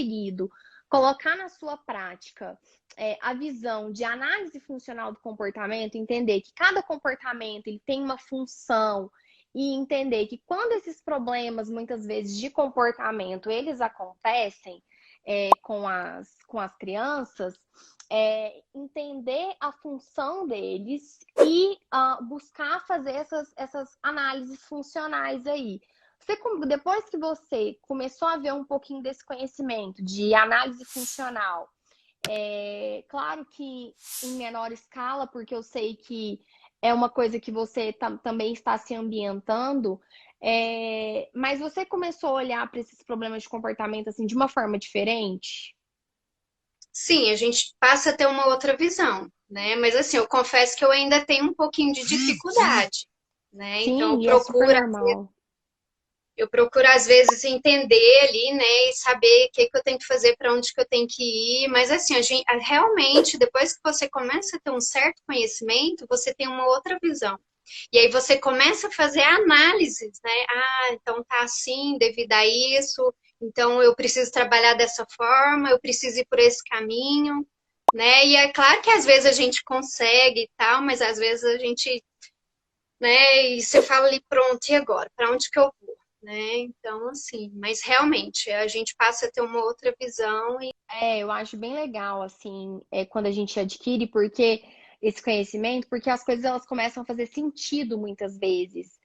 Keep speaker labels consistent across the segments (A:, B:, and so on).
A: conseguido colocar na sua prática a visão de análise funcional do comportamento, entender que cada comportamento ele tem uma função e entender que quando esses problemas, muitas vezes, de comportamento, eles acontecem com as crianças, entender a função deles e buscar fazer essas análises funcionais aí. Depois que você começou a ver um pouquinho desse conhecimento de análise funcional, claro que em menor escala, porque eu sei que é uma coisa que você também está se ambientando, mas você começou a olhar para esses problemas de comportamento assim de uma forma diferente?
B: Sim, a gente passa a ter uma outra visão, né? Mas assim, eu confesso que eu ainda tenho um pouquinho de dificuldade, né? Então
A: Sim, e é super normal.
B: eu procuro às vezes entender ali, né, e saber o que que eu tenho que fazer, para onde que eu tenho que ir. Mas assim, realmente, depois que você começa a ter um certo conhecimento, você tem uma outra visão. E aí você começa a fazer análises, né? Ah, então tá assim, devido a isso, então eu preciso trabalhar dessa forma, eu preciso ir por esse caminho, né? E é claro que às vezes a gente consegue e tal, mas às vezes a gente, né? E você fala ali, pronto, e agora? Para onde que eu vou? Né? Então, assim, mas realmente a gente passa a ter uma outra visão e
A: Eu acho bem legal, assim, quando a gente adquire, porque esse conhecimento, porque as coisas elas começam a fazer sentido muitas vezes.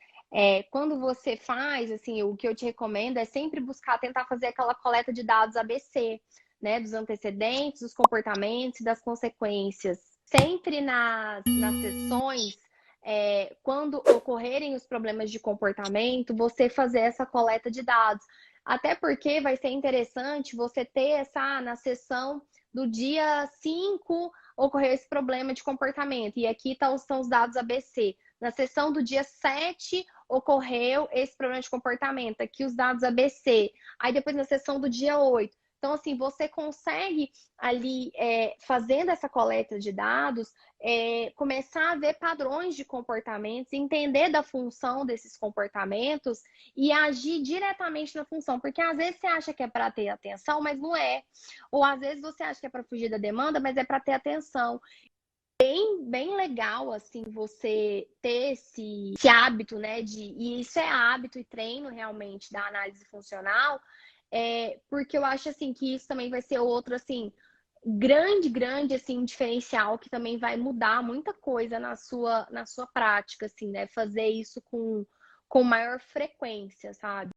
A: Quando você faz, assim, o que eu te recomendo é sempre buscar tentar fazer aquela coleta de dados ABC, né? Dos antecedentes, dos comportamentos e das consequências. Sempre nas sessões, quando ocorrerem os problemas de comportamento, você fazer essa coleta de dados. Até porque vai ser interessante você ter na sessão do dia 5 ocorreu esse problema de comportamento. E aqui estão os dados ABC. Na sessão do dia 7 ocorreu esse problema de comportamento. Aqui os dados ABC. Aí depois na sessão do dia 8. Então, assim, você consegue ali, fazendo essa coleta de dados, começar a ver padrões de comportamentos, entender da função desses comportamentos e agir diretamente na função, porque às vezes você acha que é para ter atenção, mas não é. Ou às vezes você acha que é para fugir da demanda, mas é para ter atenção. Bem legal, assim, você ter esse hábito, né? E isso é hábito e treino realmente da análise funcional, porque eu acho assim que isso também vai ser outro, assim, grande, assim, diferencial que também vai mudar muita coisa na sua prática, assim, né? Fazer isso com maior frequência, sabe?